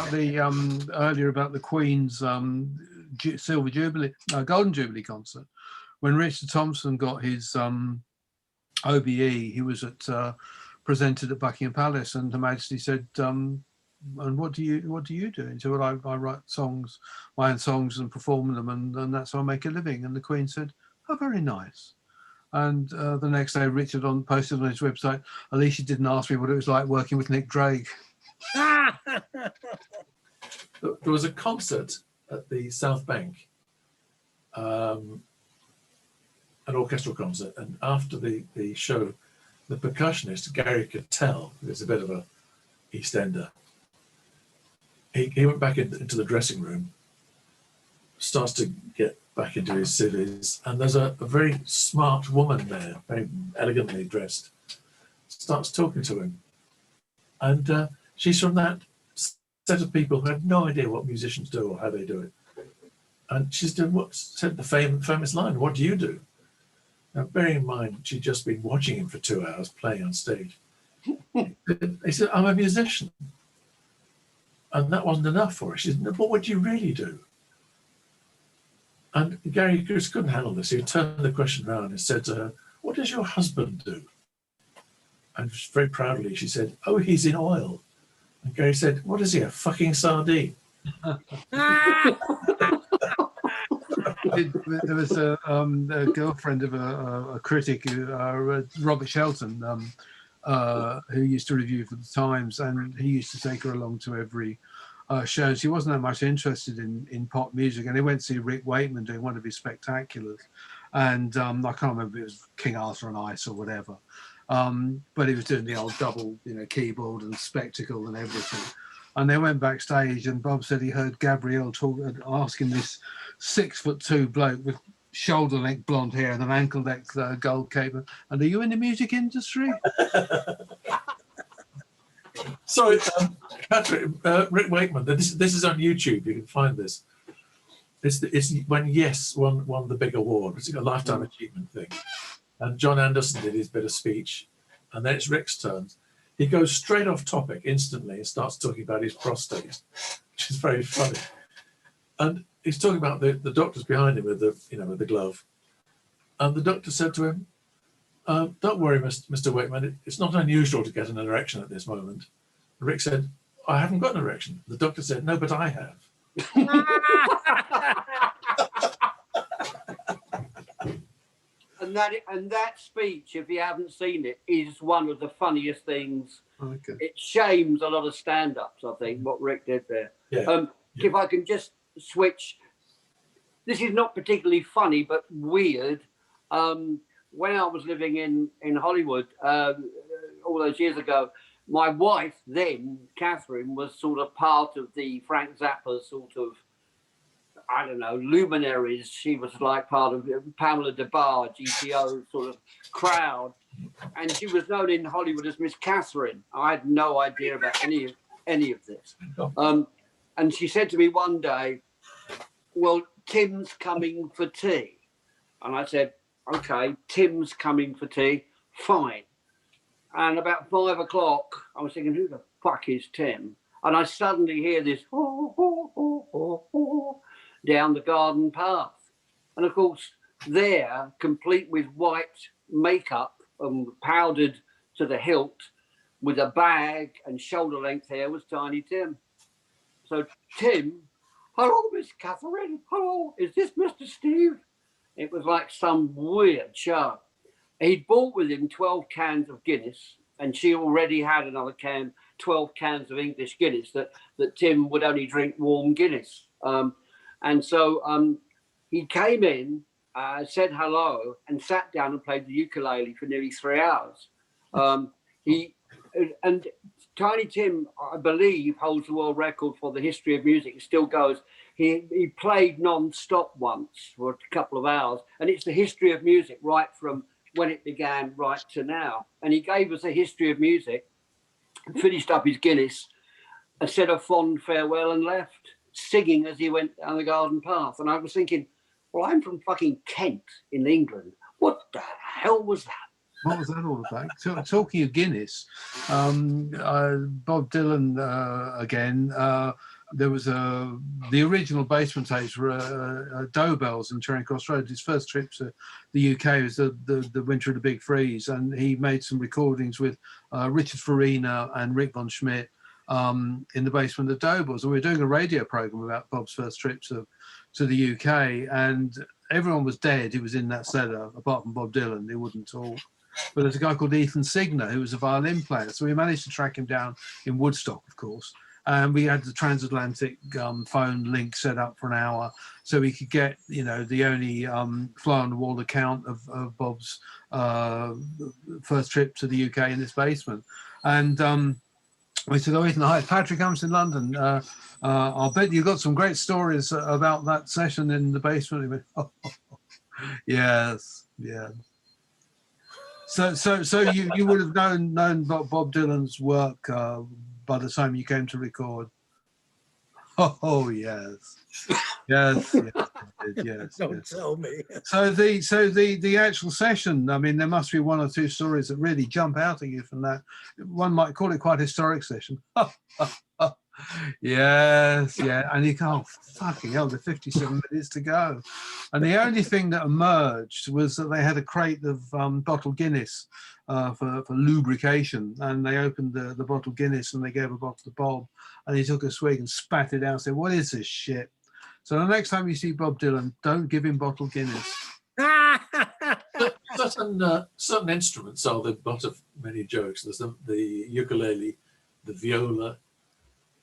about the earlier about the Queen's Silver Jubilee, Golden Jubilee concert. When Richard Thompson got his OBE, he was presented at Buckingham Palace, and Her Majesty said, "And what do you do?" And he said, "Well, I write songs, my own songs, and perform them, and that's how I make a living." And the Queen said, "Oh, very nice." And the next day, Richard posted on his website, "At least you didn't ask me what it was like working with Nick Drake." There was a concert at the South Bank, an orchestral concert, and after the show, the percussionist, Gary Cattell, who's a bit of a East Ender, he went back into the dressing room, starts to get back into his civvies, and there's a very smart woman there, very elegantly dressed, starts talking to him. And she's from that set of people who have no idea what musicians do or how they do it. And she's doing what said the famous line, "What do you do?" Now, bearing in mind, she'd just been watching him for 2 hours playing on stage. He said, "I'm a musician." And that wasn't enough for her. She said, "No, but what do you really do?" And Gary just couldn't handle this. He turned the question around and said to her, "What does your husband do?" And very proudly she said, "Oh, he's in oil." And Gary said, "What is he, a fucking sardine?" There was a girlfriend of a critic, Robert Shelton, who used to review for the Times, and he used to take her along to every show. She wasn't that much interested in pop music, and they went to see Rick Wakeman doing one of his spectaculars, and I can't remember if it was King Arthur on Ice or whatever, but he was doing the old double, keyboard and spectacle and everything. And they went backstage, and Bob said he heard Gabrielle asking this 6'2" bloke with shoulder-length blonde hair and an ankle-length gold cape, "And are you in the music industry?" Sorry, Patrick, Rick Wakeman. This is on YouTube. You can find this. It's when Yes won the big award. It's a lifetime achievement thing. And John Anderson did his bit of speech, and then it's Rick's turn. He goes straight off topic instantly and starts talking about his prostate, which is very funny. And he's talking about the doctors behind him with the glove. And the doctor said to him, "Don't worry, Mr. Wakeman, it's not unusual to get an erection at this moment." Rick said, "I haven't got an erection." The doctor said, "No, but I have." And that speech, if you haven't seen it, is one of the funniest things. Okay. It shames a lot of stand-ups, I think, what Rick did there. Yeah. If I can just switch, this is not particularly funny, but weird. When I was living in Hollywood all those years ago, my wife then, Catherine, was sort of part of the Frank Zappa sort of, I don't know, luminaries. She was like part of Pamela DeBar, GTO sort of crowd. And she was known in Hollywood as Miss Catherine. I had no idea about any of this. And she said to me one day, "Well, Tim's coming for tea." And I said, "Okay, Tim's coming for tea, fine." And about 5 o'clock, I was thinking, who the fuck is Tim? And I suddenly hear this down the garden path. And of course, there, complete with white makeup and powdered to the hilt, with a bag and shoulder-length hair, was Tiny Tim. So Tim, "Hello, Miss Catherine. Hello, is this Mr. Steve?" It was like some weird show. He'd brought with him 12 cans of Guinness, and she already had another 12 cans of English Guinness that Tim would only drink warm Guinness. And so he came in, said hello, and sat down and played the ukulele for nearly 3 hours. And Tiny Tim, I believe, holds the world record for the history of music. It still goes. He played non-stop once for a couple of hours, and it's the history of music right from when it began right to now. And he gave us a history of music, finished up his Guinness, and said a fond farewell and left, singing as he went down the garden path. And I was thinking, well, I'm from fucking Kent in England. What the hell was that? What was that all about? Talking of Guinness, Bob Dylan again there was the original basement tapes were Dough Bells in Charing Cross Road. His first trip to the UK was the winter of the Big Freeze, and he made some recordings with Richard Farina and Rick Von Schmidt in the basement of Dough Bells. And we were doing a radio program about Bob's first trip to the UK, and everyone was dead who was in that cellar, apart from Bob Dylan, who wouldn't talk. But there's a guy called Ethan Signer who was a violin player, so we managed to track him down in Woodstock, of course. And we had the transatlantic phone link set up for an hour, so we could get, you know, the only fly on the wall account of Bob's first trip to the UK in this basement. And we said, "Oh, Ethan, hi, Patrick Humphries in London. I'll bet you got some great stories about that session in the basement." He went, "Oh, yes, yeah." So you would have known Bob Dylan's work by the time you came to record. Oh yes, yes, yes. Don't tell me. So the actual session. I mean, there must be one or two stories that really jump out at you from that. One might call it quite a historic session. Yes, yeah, and you go, oh, fucking hell, there's 57 minutes to go. And the only thing that emerged was that they had a crate of bottled Guinness for lubrication, and they opened the bottled Guinness and they gave a bottle to Bob, and he took a swig and spat it out and said, "What is this shit?" So the next time you see Bob Dylan, don't give him bottled Guinness. Certain instruments are the butt of many jokes. There's the ukulele, the viola,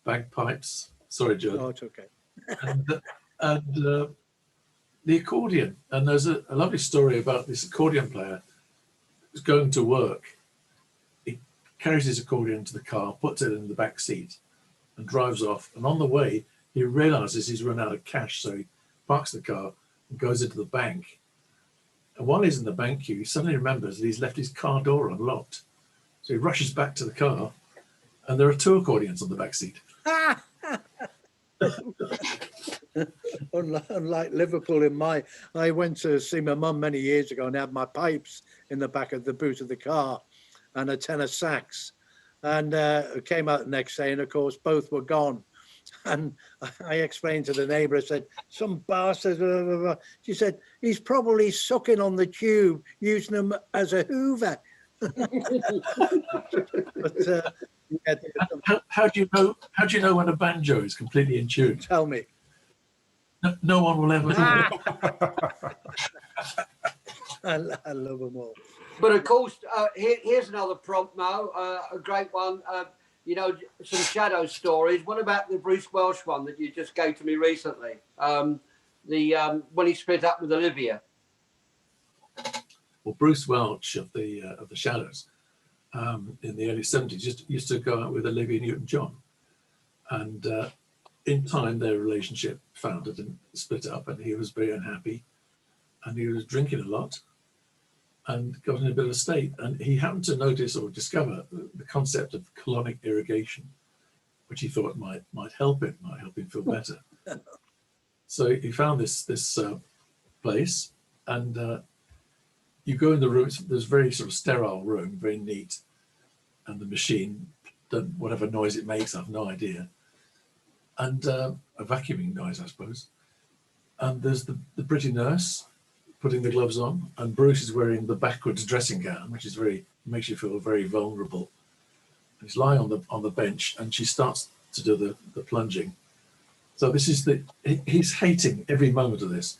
bagpipes. Sorry, Judd. Oh, it's okay. and the accordion. And there's a lovely story about this accordion player who's going to work. He carries his accordion to the car, puts it in the back seat, and drives off. And on the way, he realizes he's run out of cash, so he parks the car and goes into the bank. And while he's in the bank queue, he suddenly remembers that he's left his car door unlocked. So he rushes back to the car, and there are two accordions on the back seat. Unlike Liverpool, I went to see my mum many years ago and had my pipes in the back of the boot of the car and a tenor sax. And came out the next day, and of course, both were gone. And I explained to the neighbour, I said, "Some bastard." Blah, blah, blah. She said, "He's probably sucking on the tube, using them as a hoover." But yeah, How do you know? How do you know when a banjo is completely in tune? tell me. No one will ever know. I love them all. But of course, here's another prompt, Mo, a great one. You know, some shadow stories. What about the Bruce Welch one that you just gave to me recently? When he split up with Olivia. Well, Bruce Welch of the Shadows in the early 70s used to go out with Olivia-Newton-John, and in time their relationship foundered and split up, and he was very unhappy, and he was drinking a lot and got in a bit of a state, and he happened to notice or discover the concept of colonic irrigation, which he thought might help him feel better. So he found this place, and you go in the room. There's a very sort of sterile room, very neat, and the machine, whatever noise it makes, I have no idea, and a vacuuming noise, I suppose. And there's the pretty nurse putting the gloves on, and Bruce is wearing the backwards dressing gown, which is makes you feel very vulnerable. He's lying on the bench, and she starts to do the plunging. So this is he's hating every moment of this,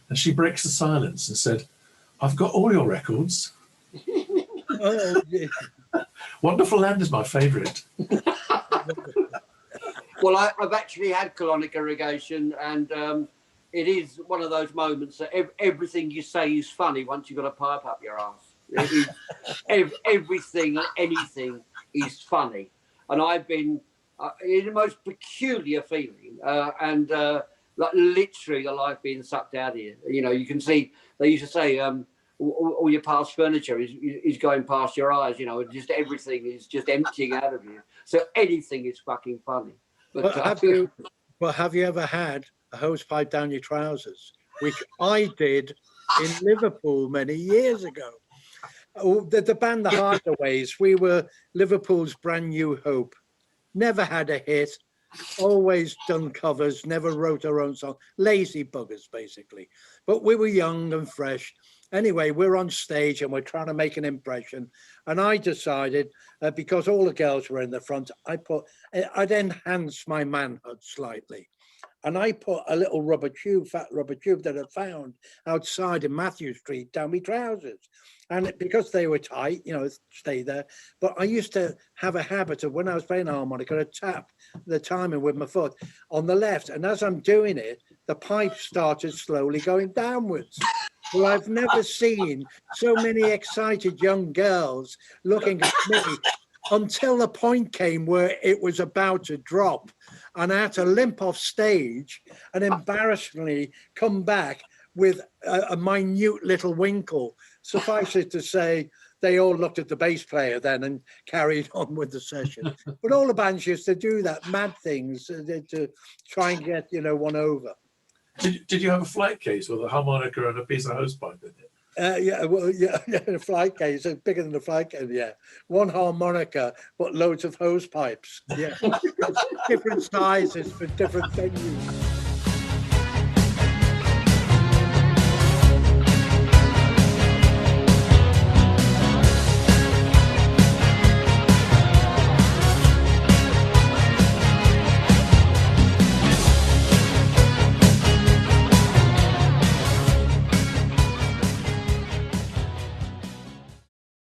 and she breaks the silence and said, "I've got all your records." Oh, yeah. Wonderful Land is my favourite. Well, I've actually had colonic irrigation, and it is one of those moments that everything you say is funny once you've got a pipe up your ass. Everything, anything is funny. And I've been in the most peculiar feeling, and like literally the life being sucked out of you. You know, you can see, they used to say, all your past furniture is going past your eyes, you know, and just everything is just emptying out of you. So anything is fucking funny. But have you ever had a hose pipe down your trousers, which I did in Liverpool many years ago? Oh, the band The Hardaways, we were Liverpool's brand new hope. Never had a hit. always done covers, never wrote our own song. Lazy buggers, basically. But we were young and fresh. Anyway, we're on stage and we're trying to make an impression. And I decided, because all the girls were in the front, I'd enhanced my manhood slightly. And I put a little fat rubber tube that I found outside in Matthew Street down my trousers. And because they were tight, stay there. But I used to have a habit of, when I was playing harmonica, to tap the timing with my foot on the left. And as I'm doing it, the pipe started slowly going downwards. Well, I've never seen so many excited young girls looking at me until the point came where it was about to drop. And I had to limp off stage and embarrassingly come back with a minute little winkle. Suffice it to say, they all looked at the bass player then and carried on with the session. But all the bands used to do that, mad things to try and get, one over. Did you have a flight case with a harmonica and a piece of hosepipe in it? A flight case, bigger than the flight case, yeah. One harmonica, but loads of hose pipes, yeah. Different sizes for different venues.